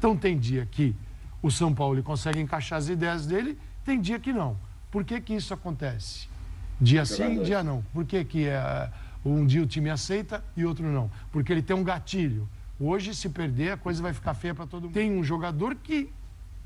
Então tem dia que o São Paulo consegue encaixar as ideias dele, tem dia que não. Por que que isso acontece? Dia sim, dia não. Por que que um dia o time aceita e outro não? Porque ele tem um gatilho. Hoje, se perder, a coisa vai ficar feia para todo mundo. Tem um jogador que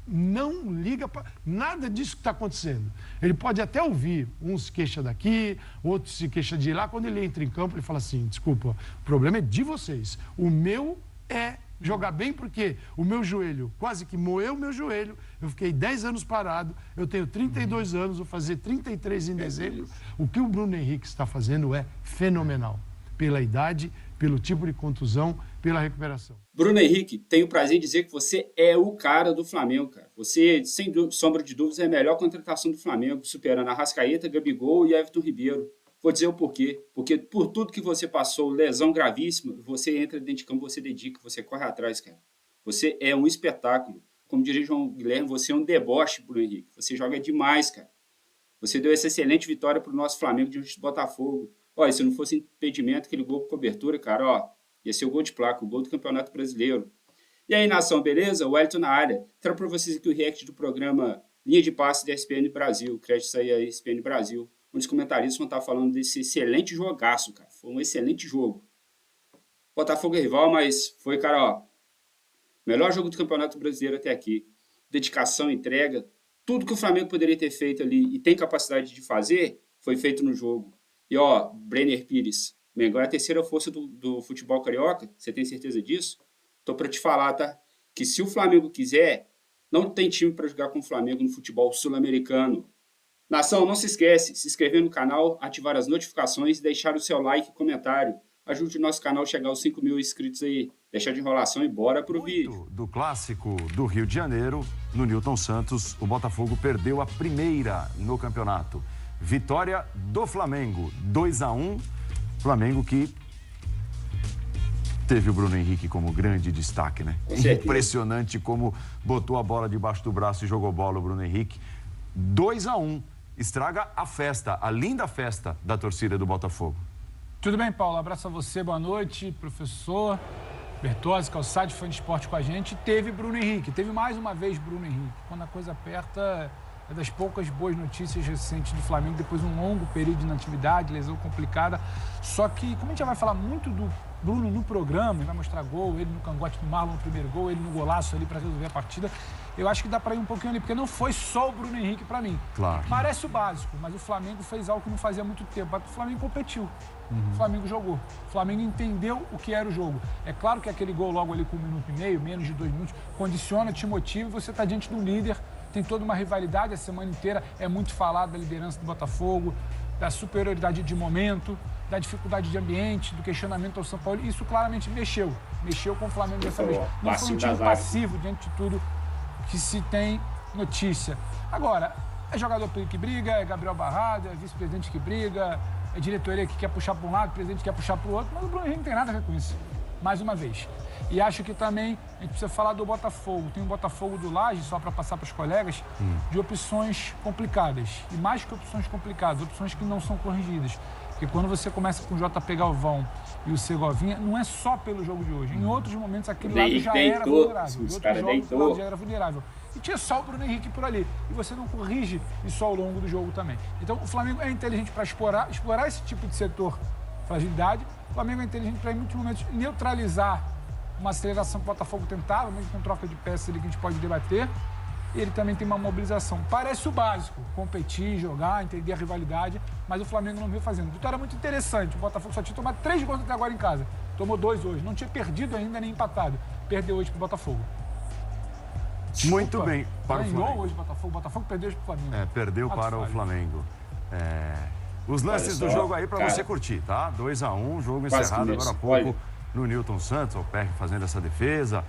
não liga para nada disso que está acontecendo. Ele pode até ouvir, um se queixa daqui, outro se queixa de lá. Quando ele entra em campo, ele fala assim, desculpa, o problema é de vocês. O meu é jogar bem, porque o meu joelho quase que moeu o meu joelho. Eu fiquei 10 anos parado, eu tenho 32 anos, vou fazer 33 em dezembro. O que o Bruno Henrique está fazendo é fenomenal. Pela idade, pelo tipo de contusão, pela recuperação. Bruno Henrique, tenho o prazer de dizer que você é o cara do Flamengo, cara. Você, sem sombra de dúvidas, é a melhor contratação do Flamengo, superando Arrascaeta, Gabigol e Everton Ribeiro. Vou dizer o porquê. Porque por tudo que você passou, lesão gravíssima, você entra dentro de campo, você dedica, você corre atrás, cara. Você é um espetáculo. Como diria João Guilherme, você é um deboche, Bruno Henrique. Você joga demais, cara. Você deu essa excelente vitória pro nosso Flamengo diante do Botafogo. Olha, se não fosse impedimento, aquele gol com cobertura, cara, ó, ia ser o gol de placa, o gol do Campeonato Brasileiro. E aí, nação, beleza? O Wellington na área. Trago para vocês aqui o react do programa Linha de Passe da ESPN Brasil. Crédito aí a ESPN Brasil. Onde os comentaristas vão estar falando desse excelente jogaço, cara. Foi um excelente jogo. Botafogo é rival, mas foi, cara, ó, melhor jogo do Campeonato Brasileiro até aqui. Dedicação, entrega. Tudo que o Flamengo poderia ter feito ali e tem capacidade de fazer, foi feito no jogo. E, ó, Brenner Pires, Mengão é a terceira força do futebol carioca, você tem certeza disso? Tô para te falar, tá? Que se o Flamengo quiser, não tem time para jogar com o Flamengo no futebol sul-americano. Nação, não se esquece, se inscrever no canal, ativar as notificações e deixar o seu like e comentário. Ajude o nosso canal a chegar aos 5 mil inscritos aí. Deixar de enrolação e bora pro vídeo. Do clássico do Rio de Janeiro, no Newton Santos, o Botafogo perdeu a primeira no campeonato. Vitória do Flamengo, 2-1. Flamengo que teve o Bruno Henrique como grande destaque, né? Impressionante como botou a bola debaixo do braço e jogou bola o Bruno Henrique. 2-1. Estraga a festa, a linda festa da torcida do Botafogo. Tudo bem, Paulo? Abraço a você, boa noite, professor Bertozzi, Calçade, fã de esporte com a gente. Teve Bruno Henrique, teve mais uma vez Bruno Henrique. Quando a coisa aperta, é das poucas boas notícias recentes do Flamengo, depois de um longo período de inatividade, lesão complicada. Só que, como a gente já vai falar muito do Bruno no programa, ele vai mostrar gol, ele no cangote do Marlon no primeiro gol, ele no golaço ali para resolver a partida, eu acho que dá para ir um pouquinho ali, porque não foi só o Bruno Henrique para mim. Claro. Parece o básico, mas o Flamengo fez algo que não fazia muito tempo. O Flamengo competiu. O Flamengo jogou. O Flamengo entendeu o que era o jogo. É claro que aquele gol logo ali com 1 minuto e meio, menos de 2 minutos, condiciona, te motiva e você está diante do líder. Tem toda uma rivalidade, a semana inteira é muito falado da liderança do Botafogo, da superioridade de momento, da dificuldade de ambiente, do questionamento ao São Paulo. Isso claramente mexeu com o Flamengo dessa vez. Não foi um time passivo diante de tudo que se tem notícia. Agora, é jogador que briga, é Gabriel Barrado, é vice-presidente que briga, é diretoria que quer puxar para um lado, presidente que quer puxar para o outro, mas o Bruno Henrique não tem nada a ver com isso, mais uma vez. E acho que também a gente precisa falar do Botafogo. Tem um Botafogo do Laje, só para passar para os colegas, de opções complicadas. E mais que opções complicadas, opções que não são corrigidas. Porque quando você começa com o JP Galvão e o Segovinha, não é só pelo jogo de hoje. Em outros momentos, aquele lado já era vulnerável. Em outros jogos, o lado já era vulnerável. E tinha só o Bruno Henrique por ali. E você não corrige isso ao longo do jogo também. Então, o Flamengo é inteligente para explorar esse tipo de setor, fragilidade. O Flamengo é inteligente para, em muitos momentos, neutralizar uma aceleração que o Botafogo tentava, mesmo com troca de peças ali que a gente pode debater. E ele também tem uma mobilização. Parece o básico, competir, jogar, entender a rivalidade, mas o Flamengo não veio fazendo. Vitória muito interessante. O Botafogo só tinha tomado 3 gols até agora em casa. Tomou 2 hoje. Não tinha perdido ainda nem empatado. Perdeu hoje pro Botafogo. Muito bem. Para o Flamengo. Hoje o Botafogo perdeu hoje pro Flamengo. Perdeu para o Flamengo. Os lances do jogo aí para você curtir, tá? 2-1, jogo encerrado agora há pouco no Newton Santos, o Perry fazendo essa defesa.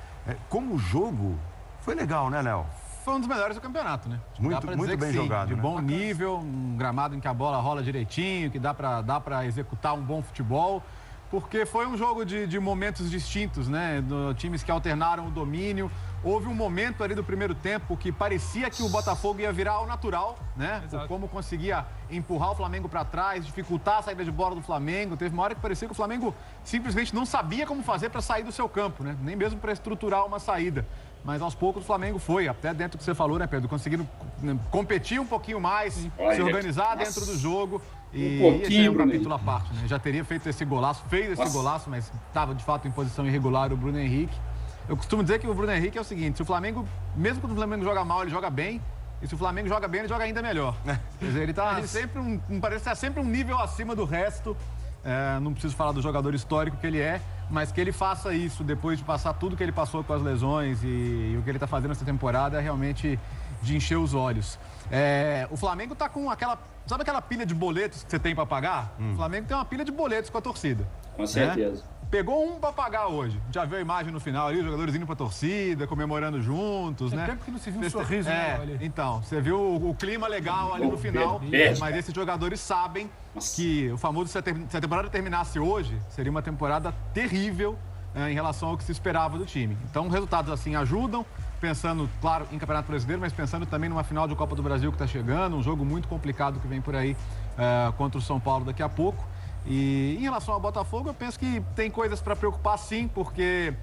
Como o jogo foi legal, né, Léo? Foi um dos melhores do campeonato, né? Muito bem jogado, de né? bom nível, um gramado em que a bola rola direitinho, que dá para executar um bom futebol, porque foi um jogo de momentos distintos, né? Times que alternaram o domínio. Houve um momento ali do primeiro tempo que parecia que o Botafogo ia virar ao natural, né? Por como conseguia empurrar o Flamengo para trás, dificultar a saída de bola do Flamengo. Teve uma hora que parecia que o Flamengo simplesmente não sabia como fazer para sair do seu campo, né? Nem mesmo para estruturar uma saída. mas aos poucos o Flamengo foi, até dentro do que você falou, né, Pedro? Conseguindo competir um pouquinho mais, se organizar dentro do jogo. E esse é um capítulo à parte, né? Já teria feito esse golaço, golaço, mas estava de fato em posição irregular o Bruno Henrique. Eu costumo dizer que o Bruno Henrique é o seguinte: se o Flamengo, mesmo quando o Flamengo joga mal, ele joga bem. E se o Flamengo joga bem, ele joga ainda melhor. Quer dizer, ele está sempre parece estar sempre um nível acima do resto. Não preciso falar do jogador histórico que ele é, mas que ele faça isso depois de passar tudo que ele passou com as lesões e o que ele está fazendo essa temporada é realmente de encher os olhos. O Flamengo está com sabe aquela pilha de boletos que você tem para pagar? O Flamengo tem uma pilha de boletos com a torcida. Com certeza. Pegou um para pagar hoje. Já viu a imagem no final ali, os jogadores indo para a torcida, comemorando juntos, né? Tem tempo que não se viu um sorriso ali. Então, você viu o clima legal ali no final, mas esses jogadores sabem que o famoso, se a temporada terminasse hoje, seria uma temporada terrível em relação ao que se esperava do time. Então, resultados assim ajudam, pensando, claro, em Campeonato Brasileiro, mas pensando também numa final de Copa do Brasil que está chegando, um jogo muito complicado que vem por aí contra o São Paulo daqui a pouco. E em relação ao Botafogo, eu penso que tem coisas para preocupar sim, porque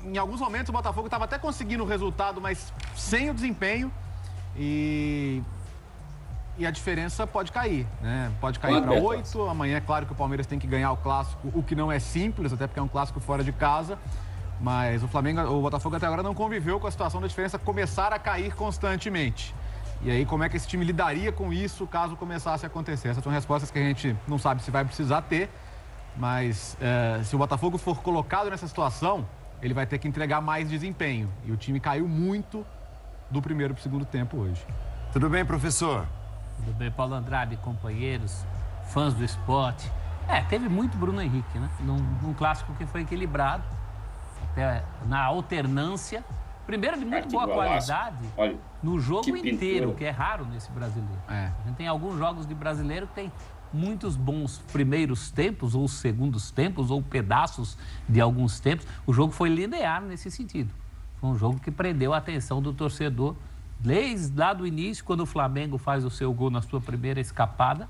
em alguns momentos o Botafogo estava até conseguindo o resultado, mas sem o desempenho e a diferença pode cair, né? Pode cair para 8, amanhã é claro que o Palmeiras tem que ganhar o clássico, o que não é simples, até porque é um clássico fora de casa, mas o Botafogo até agora não conviveu com a situação da diferença começar a cair constantemente. E aí, como é que esse time lidaria com isso caso começasse a acontecer? Essas são respostas que a gente não sabe se vai precisar ter, mas se o Botafogo for colocado nessa situação, ele vai ter que entregar mais desempenho. E o time caiu muito do primeiro para o segundo tempo hoje. Tudo bem, professor? Tudo bem, Paulo Andrade, companheiros, fãs do esporte. Teve muito Bruno Henrique, né? Num clássico que foi equilibrado, até na alternância. Primeiro, de muito boa qualidade no jogo inteiro, que é raro nesse brasileiro. A gente tem alguns jogos de brasileiro que tem muitos bons primeiros tempos, ou segundos tempos, ou pedaços de alguns tempos. O jogo foi linear nesse sentido. Foi um jogo que prendeu a atenção do torcedor desde lá do início, quando o Flamengo faz o seu gol na sua primeira escapada,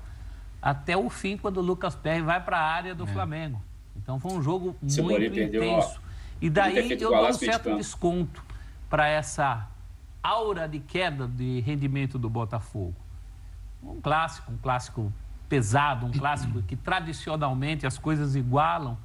até o fim, quando o Lucas Perry vai para a área do Flamengo. Então foi um jogo muito intenso. E daí eu dou um certo desconto para essa aura de queda de rendimento do Botafogo. Um clássico pesado, um clássico que tradicionalmente as coisas igualam.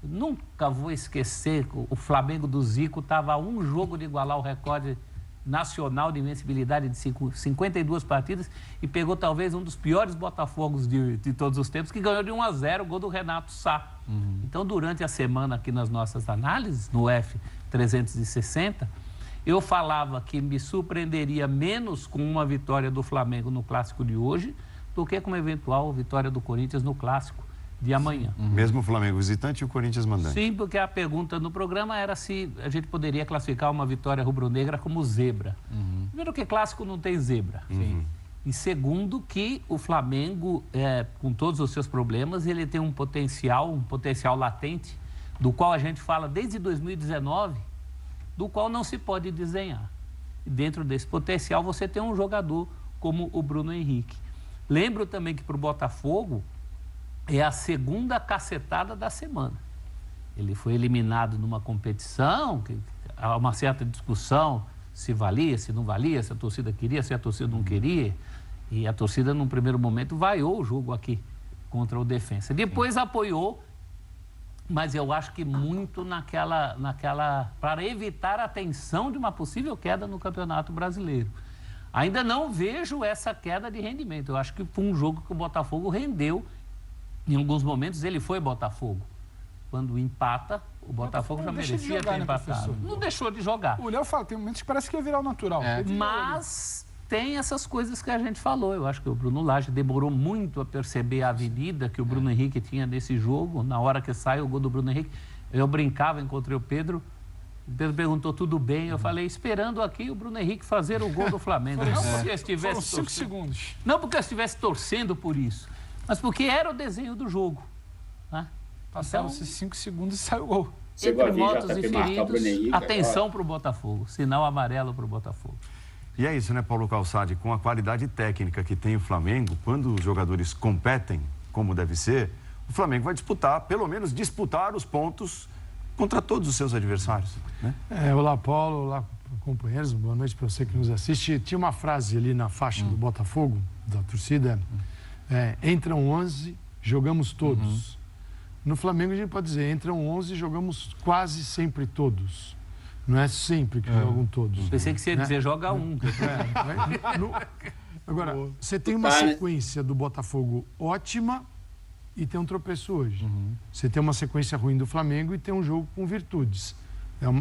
Eu nunca vou esquecer que o Flamengo do Zico estava a um jogo de igualar o recorde nacional de invencibilidade de 52 partidas e pegou talvez um dos piores Botafogos de todos os tempos, que ganhou de 1-0 o gol do Renato Sá. Então, durante a semana aqui nas nossas análises, no F360, eu falava que me surpreenderia menos com uma vitória do Flamengo no clássico de hoje do que com uma eventual vitória do Corinthians no clássico de amanhã. Mesmo o Flamengo visitante e o Corinthians mandante. Sim, porque a pergunta no programa era se a gente poderia classificar uma vitória rubro-negra como zebra. Primeiro que clássico não tem zebra. E segundo que o Flamengo, com todos os seus problemas, ele tem um potencial latente, do qual a gente fala desde 2019, do qual não se pode desenhar. E dentro desse potencial você tem um jogador como o Bruno Henrique. Lembro também que para o Botafogo é a segunda cacetada da semana. Ele foi eliminado numa competição, que há uma certa discussão se valia, se não valia, se a torcida queria, se a torcida não queria. E a torcida, num primeiro momento, vaiou o jogo aqui contra o Defensa. Depois apoiou, mas eu acho que muito para evitar a tensão de uma possível queda no Campeonato Brasileiro. Ainda não vejo essa queda de rendimento. Eu acho que foi um jogo que o Botafogo rendeu. Em alguns momentos ele foi Botafogo. Quando empata, o Botafogo já merecia ter empatado. Não deixou de jogar. O Léo fala, tem momentos que parece que ia virar o natural. Mas tem essas coisas que a gente falou. Eu acho que o Bruno Lage demorou muito a perceber a avenida que o Bruno Henrique tinha nesse jogo. Na hora que sai o gol do Bruno Henrique, eu brincava, encontrei o Pedro. O Pedro perguntou, tudo bem? Eu falei, esperando aqui o Bruno Henrique fazer o gol do Flamengo. Não porque eu estivesse 5 segundos. Não porque eu estivesse torcendo por isso, mas porque era o desenho do jogo. Né? Passaram esses 5 segundos e saiu o gol. Entre mortos e feridos, atenção para o Botafogo. Sinal amarelo para o Botafogo. E é isso, né, Paulo Calçade? Com a qualidade técnica que tem o Flamengo, quando os jogadores competem como deve ser, o Flamengo vai disputar, pelo menos disputar os pontos contra todos os seus adversários, né? Olá, Paulo. Olá, companheiros, boa noite para você que nos assiste. Tinha uma frase ali na faixa do Botafogo, da torcida, entram 11, jogamos todos. No Flamengo a gente pode dizer, entram 11, jogamos quase sempre todos. Não é sempre que jogam todos. Pensei que você ia dizer, joga um. Agora, você tem uma sequência do Botafogo ótima e tem um tropeço hoje. Você tem uma sequência ruim do Flamengo e tem um jogo com virtudes.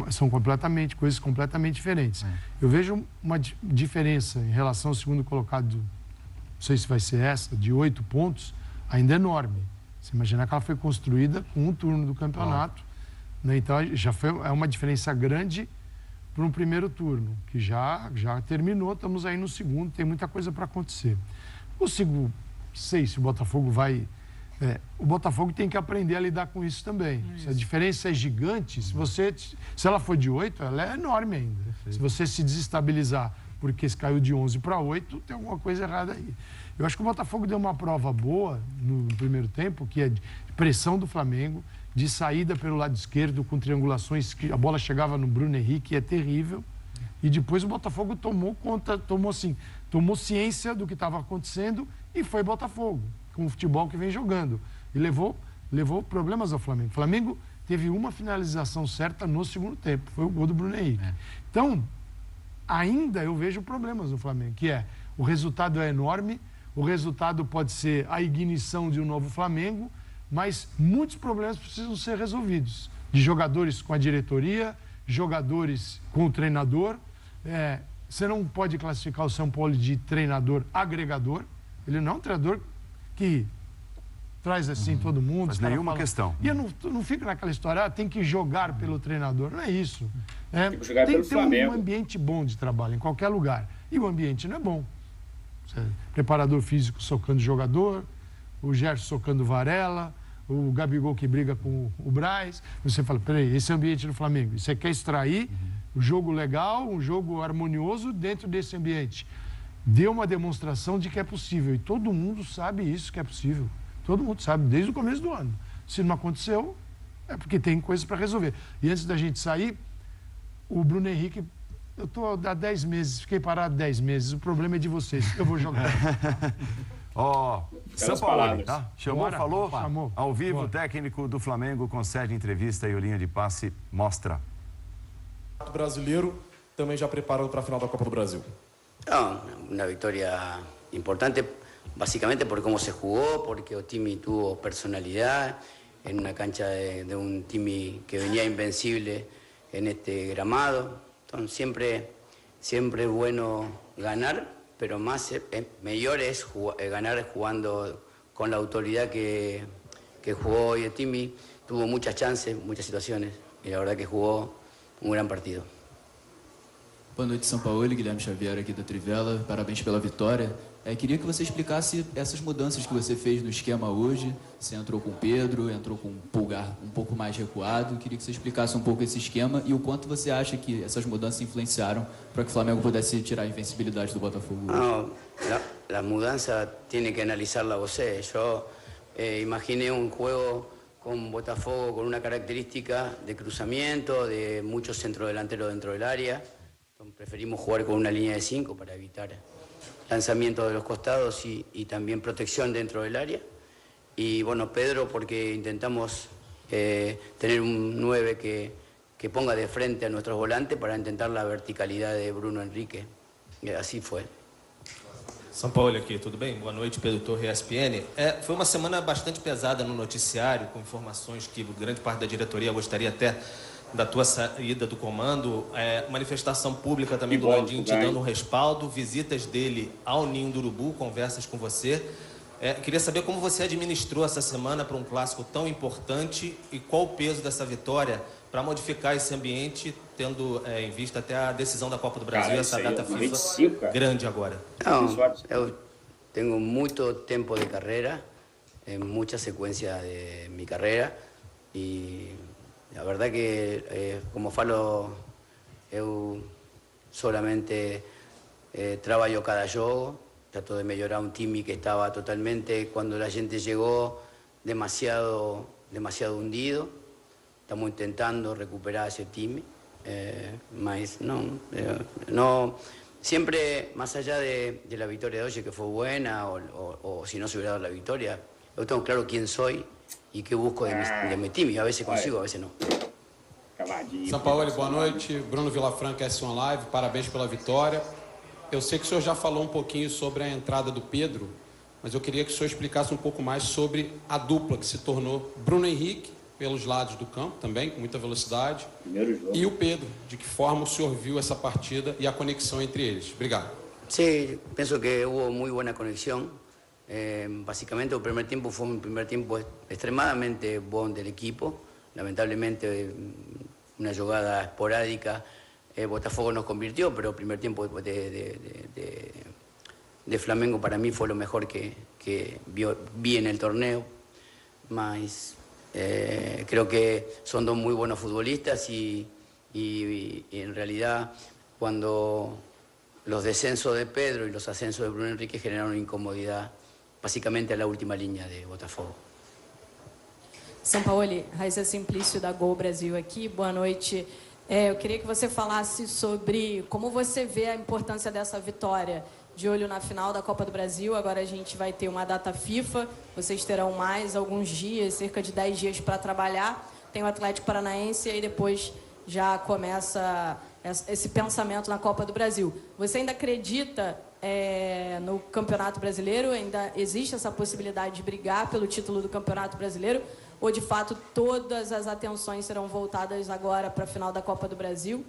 São coisas completamente diferentes. Eu vejo uma diferença em relação ao segundo colocado, não sei se vai ser essa, de 8 pontos, ainda enorme. Você imaginar que ela foi construída com um turno do campeonato, né? Então é uma diferença grande para um primeiro turno, que já terminou, estamos aí no segundo, tem muita coisa para acontecer. Não sei se o Botafogo vai... o Botafogo tem que aprender a lidar com isso também. Se a diferença é gigante, se ela for de 8, ela é enorme ainda. Perfeito. Se você se desestabilizar porque se caiu de 11 para 8, tem alguma coisa errada aí. Eu acho que o Botafogo deu uma prova boa no primeiro tempo, que é de pressão do Flamengo, de saída pelo lado esquerdo, com triangulações, que a bola chegava no Bruno Henrique, é terrível. E depois o Botafogo tomou ciência do que estava acontecendo e foi Botafogo, com o futebol que vem jogando. E levou problemas ao Flamengo. O Flamengo teve uma finalização certa no segundo tempo, foi o gol do Bruno Henrique. Então, ainda eu vejo problemas no Flamengo, que o resultado é enorme, o resultado pode ser a ignição de um novo Flamengo, mas muitos problemas precisam ser resolvidos. De jogadores com a diretoria, jogadores com o treinador. Você não pode classificar o São Paulo de treinador agregador. Ele não é um treinador que traz assim todo mundo. Mas nenhuma questão. E eu não fico naquela história, tem que jogar pelo treinador. Não é isso. Tem que jogar pelo Flamengo. Tem um Flamengo. ambiente bom de trabalho em qualquer lugar. E o ambiente não é bom. Preparador físico socando jogador, o Gerson socando Varela, o Gabigol que briga com o Braz. Você fala, peraí, esse é o ambiente do Flamengo. Você quer extrair um jogo legal, um jogo harmonioso dentro desse ambiente. Deu uma demonstração de que é possível. E todo mundo sabe isso, que é possível. Todo mundo sabe, desde o começo do ano. Se não aconteceu, é porque tem coisas para resolver. E antes da gente sair, o Bruno Henrique... Eu estou há 10 meses, fiquei parado 10 meses. O problema é de vocês. Eu vou jogar. São Paulo, tá? Chamou, Bora. falou? Chamou. Ao vivo, Bora. o técnico do Flamengo concede entrevista e o linha de passe mostra. O brasileiro também já preparado para a final da Copa do Brasil. Una victoria importante, básicamente por cómo se jugó, porque o time tuvo personalidad en una cancha de un time que venía invencible en este gramado. Entonces siempre es bueno ganar, pero mejor es ganar jugando con la autoridad que jugó hoy el time. Tuvo muchas chances, muchas situaciones, y la verdad que jugó un gran partido. Boa noite, São Paulo. Guilherme Xavier aqui da Trivela. Parabéns pela vitória. Queria que você explicasse essas mudanças que você fez no esquema hoje. Você entrou com o Pedro, entrou com o Pulgar um pouco mais recuado. Queria que você explicasse um pouco esse esquema e o quanto você acha que essas mudanças influenciaram para que o Flamengo pudesse tirar a invencibilidade do Botafogo hoje. No, la mudanza tiene que analizarla você. Yo imaginé un juego con Botafogo con una característica de cruzamiento, de muchos centrodelanteros dentro del área. Entonces preferimos jugar con una línea de 5 para evitar lanzamiento de los costados y también protección dentro del área. Y bueno, Pedro, porque intentamos tener un 9 que ponga de frente a nuestros volantes para intentar la verticalidad de Bruno Henrique. Y así fue. São Paulo aqui, tudo bem? Boa noite, Pedro Torre, ESPN. Foi uma semana bastante pesada no noticiário, com informações que grande parte da diretoria gostaria até da tua saída do comando, manifestação pública também do Landim te dando um respaldo, visitas dele ao Ninho do Urubu, conversas com você. Queria saber como você administrou essa semana para um clássico tão importante e qual o peso dessa vitória para modificar esse ambiente, tendo em vista até a decisão da Copa do Brasil, essa data FIFA grande agora. Eu tenho muito tempo de carreira, muitas sequências de minha carreira e la verdad que, como falo, eu solamente trabajo cada jogo, trato de mejorar un time que estaba totalmente, cuando la gente llegó, demasiado hundido. Estamos intentando recuperar ese time Mas siempre, más allá de la victoria de hoy, que fue buena, o si no se hubiera dado la victoria, yo tengo claro quién soy y qué busco de mi time. A veces consigo, a veces no. Sampaoli, boa noite. Bruno Vilafranca, S1 Live, parabéns pela vitória. Eu sei que o senhor já falou um pouquinho sobre a entrada do Pedro, mas eu queria que o senhor explicasse um pouco mais sobre a dupla que se tornou Bruno Henrique, pelos lados do campo também, com muita velocidade, e o Pedro. De que forma o senhor viu essa partida e a conexão entre eles? Obrigado. Sí, pienso que hubo muy buena conexión. Básicamente el primer tiempo fue un primer tiempo extremadamente bueno del equipo. Lamentablemente una jugada esporádica, Botafogo nos convirtió, pero el primer tiempo de Flamengo para mí fue lo mejor que vi en el torneo. Mas creo que son dos muy buenos futbolistas y en realidad cuando los descensos de Pedro y los ascensos de Bruno Henrique generaron incomodidad básicamente a la última línea de Botafogo. Sampaoli, Raíssa Simplício da Gol Brasil aqui, boa noite. Eu queria que você falasse sobre como você vê a importância dessa vitória, de olho na final da Copa do Brasil. Agora a gente vai ter uma data FIFA, vocês terão mais alguns dias, cerca de 10 dias para trabalhar. Tem o Atlético Paranaense e aí depois já começa esse pensamento na Copa do Brasil. Você ainda acredita no Campeonato Brasileiro? Ainda existe essa possibilidade de brigar pelo título do Campeonato Brasileiro? Ou, de fato, todas as atenções serão voltadas agora para a final da Copa do Brasil?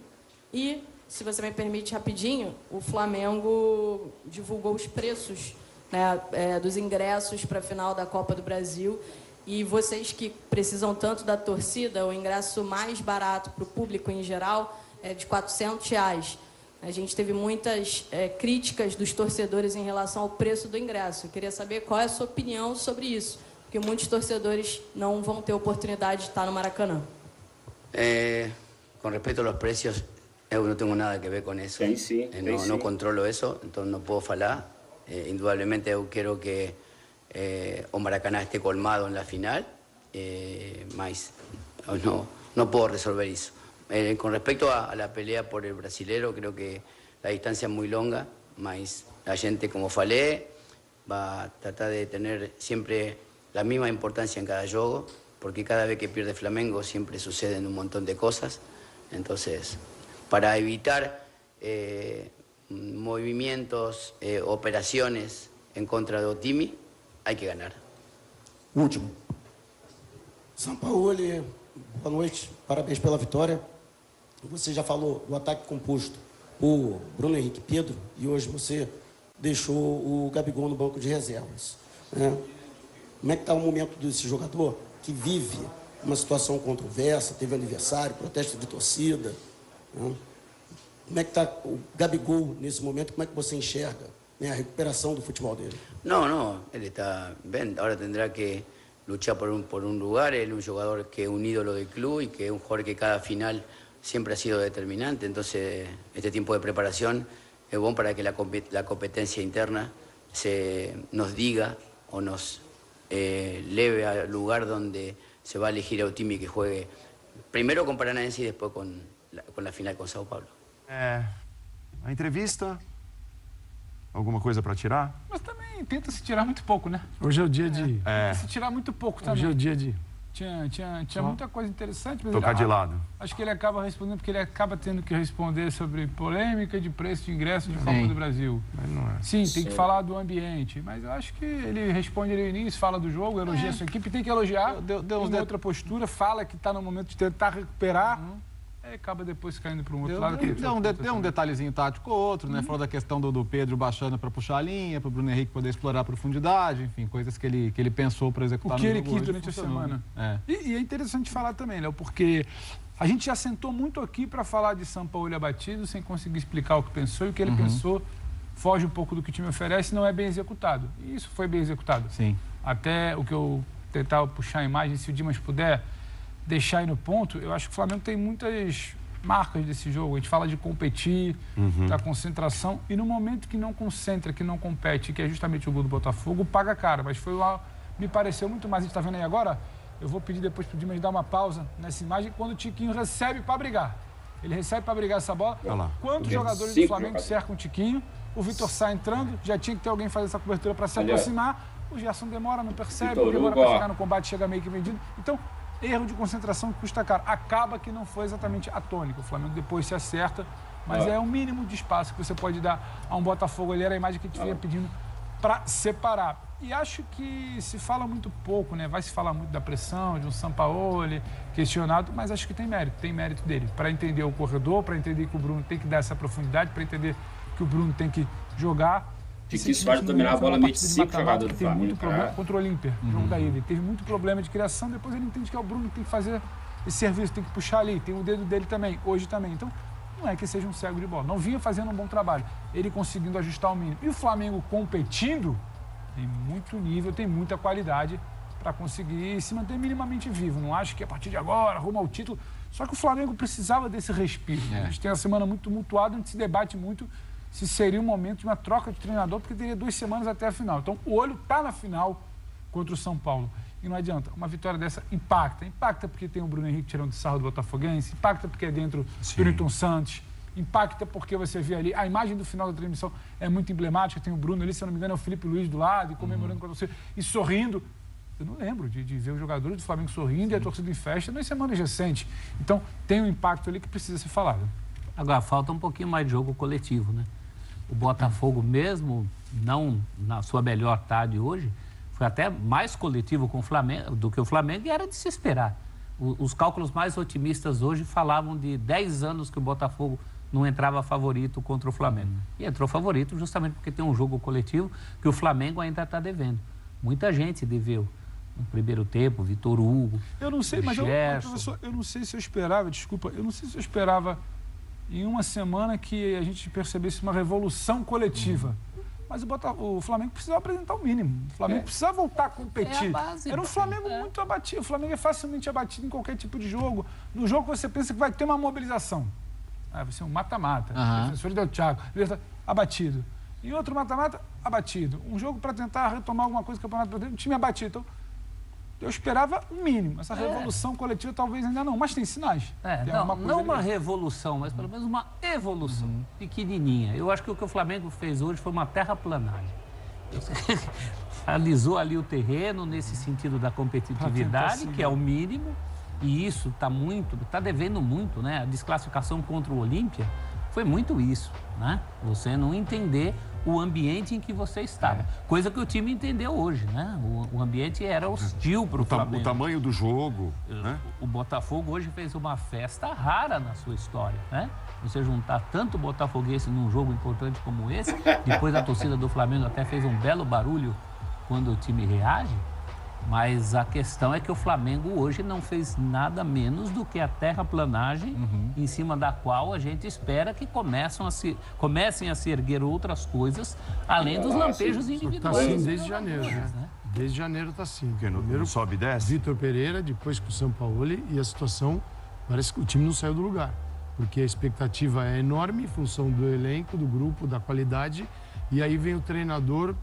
E, se você me permite rapidinho, o Flamengo divulgou os preços, né, dos ingressos para a final da Copa do Brasil. E vocês que precisam tanto da torcida, o ingresso mais barato para o público em geral é de R$400. A gente teve muitas críticas dos torcedores em relação ao preço do ingresso. Eu queria saber qual é a sua opinião sobre isso, porque muitos torcedores não vão ter oportunidade de estar no Maracanã. Con respecto a los precios, yo no tengo nada que ver con eso. Sí, no controlo eso, entonces no puedo falar. Indudablemente yo quiero que o Maracaná esté colmado en la final, mas no puedo resolver eso. Con respecto a la pelea por el brasilero, creo que la distancia es muy longa, mas la gente, como falé, va a tratar de tener siempre la misma importancia en cada juego, porque cada vez que pierde Flamengo siempre suceden un montón de cosas. Entonces, para evitar movimientos, operaciones en contra de Otimi, hay que ganar. Último. Sampaoli, boa noite, parabéns pela vitória. Você já falou do ataque composto por Bruno Henrique e Pedro, e hoje você deixou o Gabigol no banco de reservas, né? Como é que está o momento desse jogador que vive uma situação controversa, teve aniversário, protesto de torcida, né? Como é que está o Gabigol nesse momento? Como é que você enxerga, né, a recuperação do futebol dele? No, él está bien. Ahora tendrá que luchar por un lugar. Él es un jugador que es un ídolo del club y que es un jugador que cada final siempre ha sido determinante. Entonces, este tiempo de preparación es bueno para que la competencia interna nos diga o nos leve al lugar donde se va a elegir a Otimi que juegue primero con Paranaense y después con la final con São Paulo. A entrevista, alguma coisa para tirar? Mas também tenta se tirar muito pouco, né? Hoje é o dia de... Tenta se tirar muito pouco também. Hoje é o dia de... Tinha muita coisa interessante. Mas tocar de lado. Acho que ele acaba respondendo, porque ele acaba tendo que responder sobre polêmica de preço de ingresso de Copa do Brasil. Mas não é. Sim, tem que falar do ambiente. Mas eu acho que ele responde ali no início, fala do jogo, elogia a sua equipe, tem que elogiar. Deu uma outra postura, fala que está no momento de tentar recuperar. Aí acaba depois caindo para um outro lado. Deu um detalhezinho tático ou outro, né? Falou da questão do Pedro baixando para puxar a linha, para o Bruno Henrique poder explorar a profundidade, enfim, coisas que ele pensou para executar no jogo. O que ele quis durante a semana. E é interessante falar também, Léo, porque a gente já sentou muito aqui para falar de Sampaoli abatido, sem conseguir explicar o que pensou, e o que ele pensou foge um pouco do que o time oferece e não é bem executado. E isso foi bem executado. Sim. Até o que eu tentava puxar a imagem, se o Dimas puder deixar aí no ponto, eu acho que o Flamengo tem muitas marcas desse jogo. A gente fala de competir, da concentração, e no momento que não concentra, que não compete, que é justamente o gol do Botafogo, paga caro. Mas me pareceu muito mais. A gente está vendo aí agora, eu vou pedir depois para o Dimas dar uma pausa nessa imagem, quando o Tiquinho recebe para brigar. Ele recebe para brigar essa bola. Quantos jogadores do Flamengo cercam o Tiquinho? O Vitor Sá entrando, já tinha que ter alguém fazer essa cobertura para se aproximar. O Gerson demora, não percebe, demora para chegar no combate, chega meio que vendido. Então, erro de concentração que custa caro. Acaba que não foi exatamente a tônica. O Flamengo depois se acerta, mas é o mínimo de espaço que você pode dar a um Botafogo ali. Era a imagem que a gente vinha pedindo para separar. E acho que se fala muito pouco, né? Vai se falar muito da pressão, de um Sampaoli questionado, mas acho que tem mérito dele. Para entender o corredor, para entender que o Bruno tem que dar essa profundidade, para entender que o Bruno tem que jogar. Difícil Soares dominar a bola meio de 5 jogadores do Flamengo. Teve muito problema contra o Olímpia, no jogo da ida. Ele teve muito problema de criação, depois ele entende que é o Bruno que tem que fazer esse serviço, tem que puxar ali, tem o dedo dele também, hoje também. Então, não é que seja um cego de bola. Não vinha fazendo um bom trabalho, ele conseguindo ajustar o mínimo. E o Flamengo competindo, tem muito nível, tem muita qualidade para conseguir se manter minimamente vivo. Não acho que a partir de agora, rumo ao título. Só que o Flamengo precisava desse respiro. A gente tem uma semana muito tumultuada, a gente se debate muito se seria o momento de uma troca de treinador, porque teria 2 semanas até a final. Então, o olho está na final contra o São Paulo. E não adianta, uma vitória dessa impacta. Impacta porque tem o Bruno Henrique tirando de sarro do Botafoguense, impacta porque é dentro do Newton Santos, impacta porque você vê ali, a imagem do final da transmissão é muito emblemática, tem o Bruno ali, se eu não me engano, é o Felipe Luiz do lado, e comemorando com você, e sorrindo. Eu não lembro de ver os jogadores do Flamengo sorrindo e a torcida em festa nas semanas recentes. Então, tem um impacto ali que precisa ser falado. Agora, falta um pouquinho mais de jogo coletivo, né? O Botafogo, mesmo não na sua melhor tarde hoje, foi até mais coletivo com o Flamengo, do que o Flamengo, e era de se esperar. Os cálculos mais otimistas hoje falavam de 10 anos que o Botafogo não entrava favorito contra o Flamengo. E entrou favorito justamente porque tem um jogo coletivo que o Flamengo ainda está devendo. Muita gente deveu. No primeiro tempo, Vitor Hugo, eu não sei, mas professor, eu não sei se eu esperava, desculpa, eu não sei se eu esperava em uma semana que a gente percebesse uma revolução coletiva. Mas o Flamengo precisava apresentar o mínimo. O Flamengo precisava voltar a competir. Era um Flamengo muito abatido. O Flamengo é facilmente abatido em qualquer tipo de jogo. No jogo você pensa que vai ter uma mobilização. Vai ser um mata-mata. Defensor del Thiago. Abatido. Em outro mata-mata, abatido. Um jogo para tentar retomar alguma coisa do Campeonato Brasileiro, um time abatido. Então, eu esperava o mínimo. Essa revolução coletiva talvez ainda não, mas tem sinais. Não uma revolução, mas pelo menos uma evolução pequenininha. Eu acho que o que o Flamengo fez hoje foi uma terraplanagem. Alisou ali o terreno nesse sentido da competitividade, que é o mínimo, e isso está devendo muito, né? A desclassificação contra o Olímpia foi muito isso, né? Você não entender o ambiente em que você estava. Coisa que o time entendeu hoje, né? O ambiente era hostil para o Flamengo. O tamanho do jogo, né? O Botafogo hoje fez uma festa rara na sua história, né? Você juntar tanto botafoguense num jogo importante como esse, depois a torcida do Flamengo até fez um belo barulho quando o time reage, mas a questão é que o Flamengo hoje não fez nada menos do que a terraplanagem em cima da qual a gente espera que comecem a se erguer outras coisas, além dos lampejos individuais. Está assim desde janeiro, né? Desde janeiro está assim. Porque primeiro sobe e desce. Vitor Pereira, depois com o Sampaoli, e a situação, parece que o time não saiu do lugar. Porque a expectativa é enorme em função do elenco, do grupo, da qualidade, e aí vem o treinador,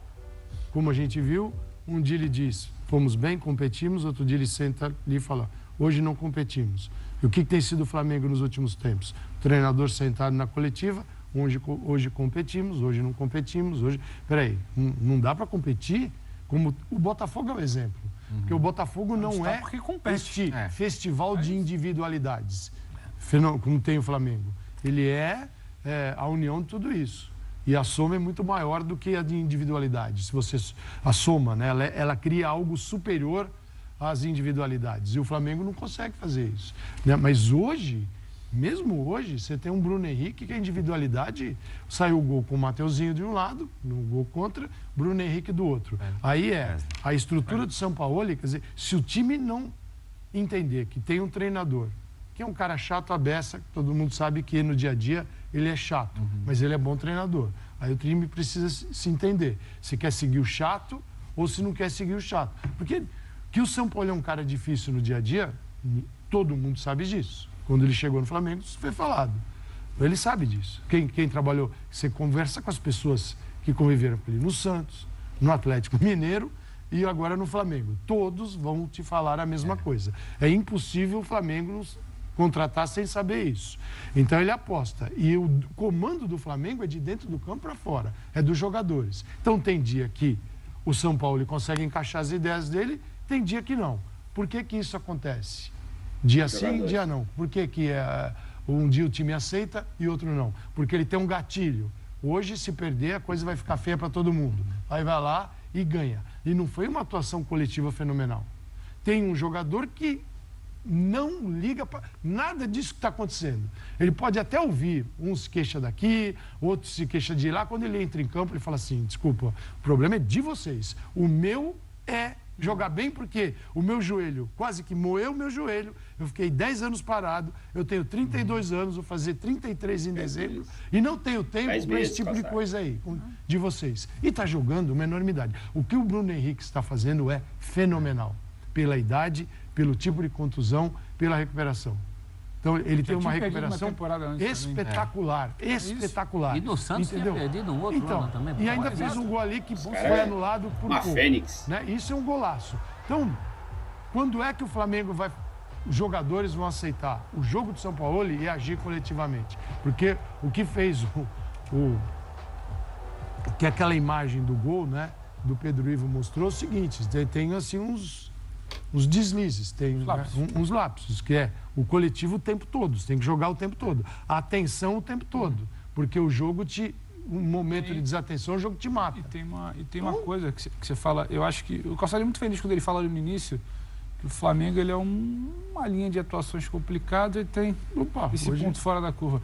como a gente viu, um dia ele diz, fomos bem, competimos, outro dia ele senta ali e fala, hoje não competimos. E o que tem sido o Flamengo nos últimos tempos? O treinador sentado na coletiva, hoje competimos, hoje não competimos, hoje... Peraí, não dá para competir? Como o Botafogo é o exemplo. Porque o Botafogo não é festival de individualidades, como tem o Flamengo. Ele é a união de tudo isso. E a soma é muito maior do que a de individualidade. Se você a soma, né, ela cria algo superior às individualidades. E o Flamengo não consegue fazer isso, né? Mas hoje, mesmo hoje, você tem um Bruno Henrique que a individualidade saiu o gol com o Mateuzinho de um lado, no gol contra, Bruno Henrique do outro. Aí a estrutura do Sampaoli, quer dizer, se o time não entender que tem um treinador que é um cara chato à beça, todo mundo sabe que no dia a dia ele é chato, mas ele é bom treinador. Aí o time precisa se entender, se quer seguir o chato ou se não quer seguir o chato. Porque que o Sampaoli é um cara difícil no dia a dia, todo mundo sabe disso. Quando ele chegou no Flamengo, isso foi falado. Ele sabe disso. Quem trabalhou, você conversa com as pessoas que conviveram com ele no Santos, no Atlético Mineiro e agora no Flamengo. Todos vão te falar a mesma coisa. É impossível o Flamengo contratar sem saber isso. Então ele aposta. E o comando do Flamengo é de dentro do campo para fora, é dos jogadores. Então tem dia que o São Paulo consegue encaixar as ideias dele, tem dia que não. Por que que isso acontece? Dia sim, dia não. Por que que um dia o time aceita e outro não? Porque ele tem um gatilho. Hoje, se perder, a coisa vai ficar feia para todo mundo. Aí vai lá e ganha. E não foi uma atuação coletiva fenomenal. Tem um jogador que não liga para nada disso que está acontecendo. Ele pode até ouvir, um se queixa daqui, outro se queixa de lá. Quando ele entra em campo, ele fala assim, desculpa, o problema é de vocês. O meu é jogar bem porque o meu joelho quase que moeu o meu joelho. Eu fiquei 10 anos parado, eu tenho 32 anos, vou fazer 33 em dezembro e não tenho tempo para esse tipo de coisa aí, de vocês. E está jogando uma enormidade. O que o Bruno Henrique está fazendo é fenomenal. Pela idade, pelo tipo de contusão, pela recuperação. Então, ele tem uma recuperação espetacular. Espetacular. E no Santos tinha perdido um outro ano também. E ainda fez um gol ali que foi anulado por uma Fênix. Né? Isso é um golaço. Então, quando é que o Flamengo vai... Os jogadores vão aceitar o jogo do São Paulo e agir coletivamente? Porque o que fez que aquela imagem do gol, né, do Pedro Ivo mostrou o seguinte, tem assim uns deslizes, tem uns lapsos, que é o coletivo o tempo todo, você tem que jogar o tempo todo, a atenção o tempo todo, porque o jogo um momento de desatenção, o jogo te mata. E tem uma coisa que você fala, eu acho que o Calçado é muito feliz quando ele fala no início que o Flamengo ele é uma linha de atuações complicadas e tem esse ponto fora da curva.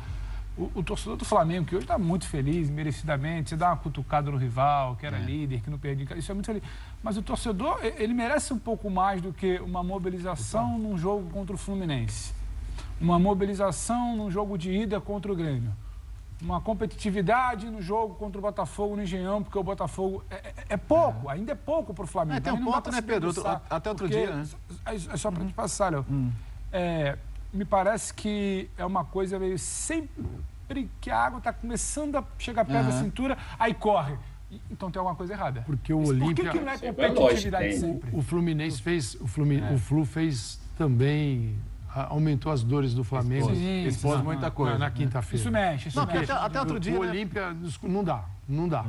O torcedor do Flamengo, que hoje está muito feliz, merecidamente, você dá uma cutucada no rival, que era líder, que não perdia, isso é muito feliz. Mas o torcedor, ele merece um pouco mais do que uma mobilização num jogo contra o Fluminense, uma mobilização num jogo de ida contra o Grêmio, uma competitividade no jogo contra o Botafogo no Engenhão, porque o Botafogo é pouco, ainda é pouco para o Flamengo. Tem um ponto, né, Pedro? Até outro dia, né? É só para te passar, Léo. Me parece que é uma coisa meio sempre que a água está começando a chegar perto da cintura, aí corre. Então tem alguma coisa errada. Porque o Olímpia... Por que não é competitividade sempre? O Fluminense fez... O Flu fez também... Aumentou as dores do Flamengo. Expôs muita coisa. Na quinta-feira. Isso mexe. Até outro dia, o Olímpia... Não dá.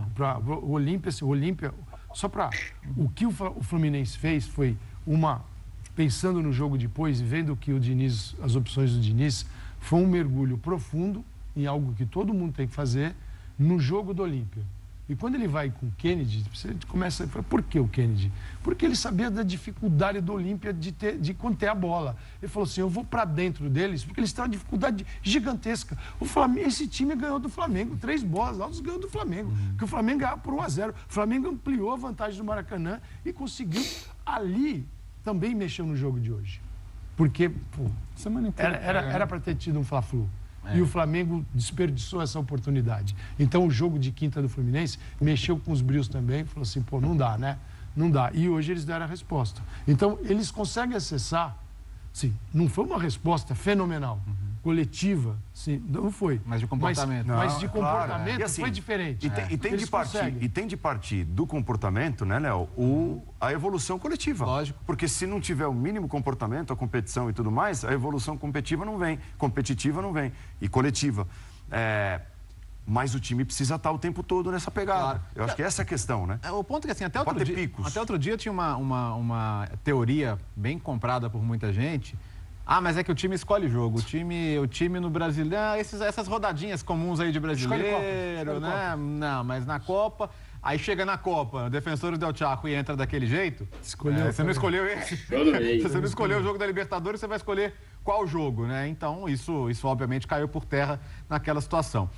O Olímpia... Só para... O que o Fluminense fez foi pensando no jogo depois e vendo que as opções do Diniz, foi um mergulho profundo em algo que todo mundo tem que fazer no jogo do Olímpia. E quando ele vai com o Kennedy, você começa a falar, por que o Kennedy? Porque ele sabia da dificuldade do Olímpia de conter a bola. Ele falou assim, eu vou para dentro deles, porque eles têm uma dificuldade gigantesca. Esse time ganhou do Flamengo, 3 bolas, Altos ganhou do Flamengo, que o Flamengo ganhava por 1-0. O Flamengo ampliou a vantagem do Maracanã e conseguiu ali também mexeu no jogo de hoje. Porque era para ter tido um Fla-Flu. E o Flamengo desperdiçou essa oportunidade. Então, o jogo de quinta do Fluminense mexeu com os brios também. Falou assim, não dá, né? Não dá. E hoje eles deram a resposta. Então, eles conseguem acessar... Sim, não foi uma resposta fenomenal, coletiva, sim, não foi. Mas de comportamento. Mas de comportamento assim, foi diferente. E tem de partir do comportamento, né, Léo, a evolução coletiva. Lógico. Porque se não tiver o mínimo comportamento, a competição e tudo mais, a evolução competitiva não vem e coletiva. Mas o time precisa estar o tempo todo nessa pegada. Claro. Eu acho que essa é a questão, né? O ponto é que, assim, até outro dia tinha uma teoria bem comprada por muita gente. Mas é que o time escolhe o jogo. O time no Brasileiro... Essas rodadinhas comuns aí de brasileiro, né? Não, mas na Copa... Aí chega na Copa, Defensores del Chaco e entra daquele jeito. Você não escolheu esse. Você não escolheu o jogo da Libertadores, você vai escolher qual jogo, né? Então, isso obviamente caiu por terra naquela situação.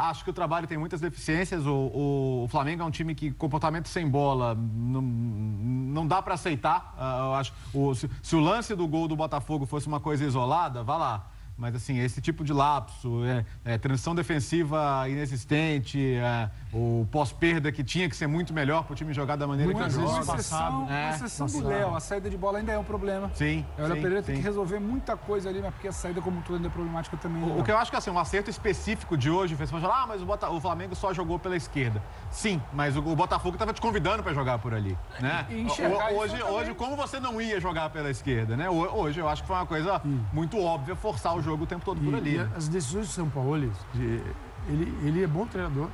Acho que o trabalho tem muitas deficiências. O Flamengo é um time que, comportamento sem bola, não dá para aceitar. Eu acho, se o lance do gol do Botafogo fosse uma coisa isolada, vá lá. Mas, assim, esse tipo de lapso, transição defensiva inexistente, o pós-perda que tinha que ser muito melhor para o time jogar da maneira que joga. A exceção do Léo, a saída de bola ainda é um problema. Sim. O Léo Pereira tem que resolver muita coisa ali, mas porque a saída como tudo ainda é problemática também. O que eu acho que, assim, um acerto específico de hoje, fez falar, mas o Flamengo só jogou pela esquerda. Sim, mas o Botafogo estava te convidando para jogar por ali, né? Hoje, como você não ia jogar pela esquerda, né? Hoje eu acho que foi uma coisa muito óbvia forçar o jogo o tempo todo por ali. E as decisões do São Paulo, ele é bom treinador.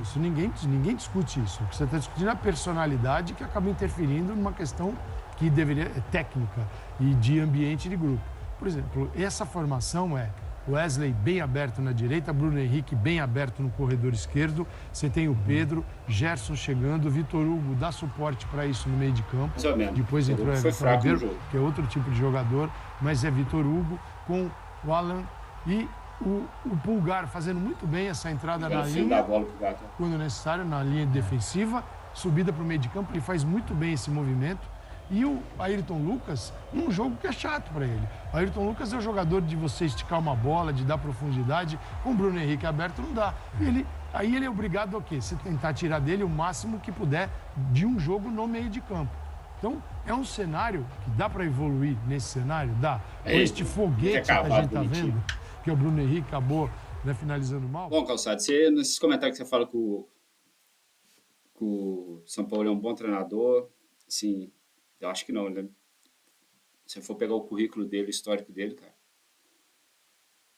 Isso ninguém discute isso. Você está discutindo a personalidade que acaba interferindo numa questão que deveria é técnica e de ambiente de grupo. Por exemplo, essa formação é Wesley bem aberto na direita, Bruno Henrique bem aberto no corredor esquerdo, você tem o Pedro, Gerson chegando, Vitor Hugo dá suporte para isso no meio de campo. Depois entrou o Everton Ribeiro, que é outro tipo de jogador, mas é Vitor Hugo com o Alan e o Pulgar fazendo muito bem essa entrada na linha, quando necessário, na linha defensiva, subida para o meio de campo, ele faz muito bem esse movimento. E o Ayrton Lucas, num jogo que é chato para ele. O Ayrton Lucas é o jogador de você esticar uma bola, de dar profundidade. Com o Bruno Henrique aberto não dá. Aí ele é obrigado a quê? Você tentar tirar dele o máximo que puder de um jogo no meio de campo. Então, é um cenário que dá para evoluir nesse cenário? Dá. Com este foguete que a gente está vendo, que o Bruno Henrique acabou finalizando mal. Bom, Calçado, nesses comentários que você fala que o São Paulo é um bom treinador, assim... Eu acho que não, né? Se for pegar o currículo dele, o histórico dele, cara,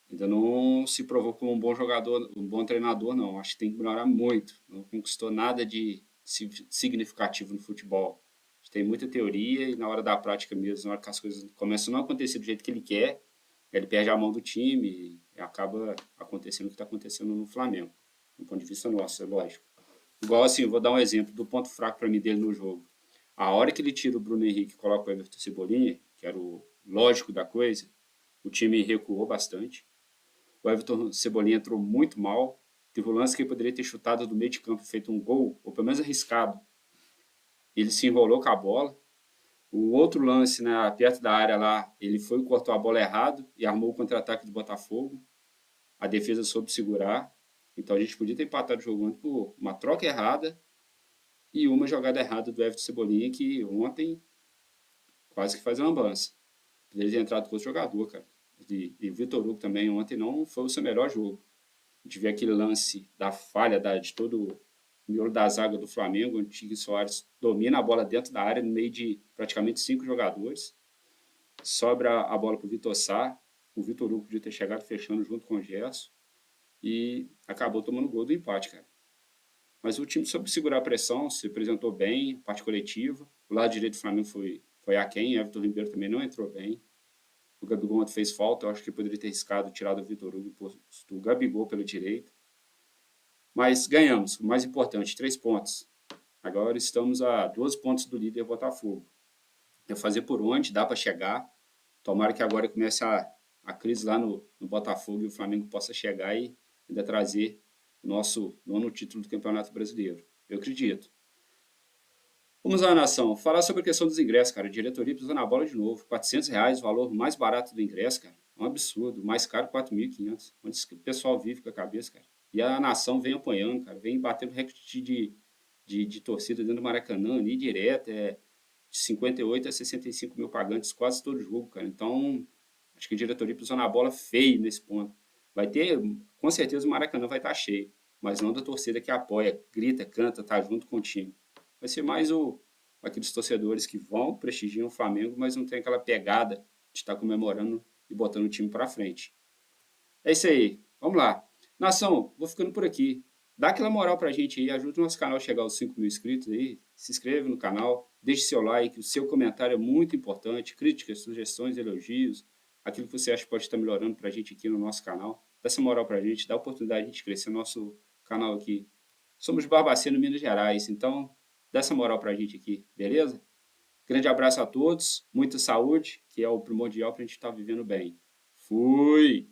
ainda não se provou como um bom jogador, um bom treinador, não. Acho que tem que melhorar muito. Não conquistou nada de significativo no futebol. Tem muita teoria e na hora da prática mesmo, na hora que as coisas começam a não acontecer do jeito que ele quer, ele perde a mão do time e acaba acontecendo o que está acontecendo no Flamengo. Do ponto de vista nosso, é lógico. Igual assim, vou dar um exemplo do ponto fraco para mim dele no jogo. A hora que ele tira o Bruno Henrique e coloca o Everton Cebolinha, que era o lógico da coisa, o time recuou bastante. O Everton Cebolinha entrou muito mal. Teve um lance que ele poderia ter chutado do meio de campo e feito um gol, ou pelo menos arriscado. Ele se enrolou com a bola. O outro lance, né, perto da área lá, ele foi e cortou a bola errado e armou o contra-ataque do Botafogo. A defesa soube segurar. Então a gente podia ter empatado o jogo antes por uma troca errada e uma jogada errada do Everton Cebolinha, que ontem quase que faz uma lambança. Poderia ter entrado com outro jogador, cara. E o Vitor Hugo também ontem não foi o seu melhor jogo. A gente vê aquele lance da falha de todo o miolo da zaga do Flamengo, onde o Tiquinho Soares domina a bola dentro da área, no meio de praticamente 5 jogadores. Sobra a bola para o Vitor Sá. O Vitor Hugo podia ter chegado fechando junto com o Gerson. E acabou tomando gol do empate, cara. Mas o time soube segurar a pressão, se apresentou bem, parte coletiva. O lado direito do Flamengo foi aquém, Everton Ribeiro também não entrou bem. O Gabigol fez falta, eu acho que poderia ter arriscado, tirado o Vitor Hugo e posto o Gabigol pela direita. Mas ganhamos, o mais importante, 3 pontos. Agora estamos a 12 pontos do líder Botafogo. É fazer por onde, dá para chegar. Tomara que agora comece a crise lá no Botafogo e o Flamengo possa chegar e ainda trazer o nosso 9º título do Campeonato Brasileiro. Eu acredito. Vamos lá, nação. Falar sobre a questão dos ingressos, cara. A diretoria precisa na bola de novo. R$400, o valor mais barato do ingresso, cara. É um absurdo. O mais caro, R$4.500. Onde o pessoal vive com a cabeça, cara. E a nação vem apoiando, cara. Vem batendo recorde de torcida dentro do Maracanã, ali direto. De 58 a 65 mil pagantes, quase todo jogo, cara. Então, acho que a diretoria precisa na bola feio nesse ponto. Vai ter, com certeza, o Maracanã vai estar cheio. Mas não da torcida que apoia, grita, canta, tá junto com o time. Vai ser mais aqueles torcedores que vão, prestigiam o Flamengo, mas não tem aquela pegada de estar comemorando e botando o time para frente. É isso aí. Vamos lá. Nação, vou ficando por aqui. Dá aquela moral pra gente aí, ajuda o nosso canal a chegar aos 5 mil inscritos aí. Se inscreve no canal, deixe seu like, o seu comentário é muito importante. Críticas, sugestões, elogios, aquilo que você acha que pode estar melhorando pra gente aqui no nosso canal. Dá essa moral pra gente, dá a oportunidade de a gente crescer o nosso canal aqui. Somos Barbacena, Minas Gerais, então dá essa moral pra gente aqui, beleza? Grande abraço a todos, muita saúde, que é o primordial pra gente estar vivendo bem. Fui!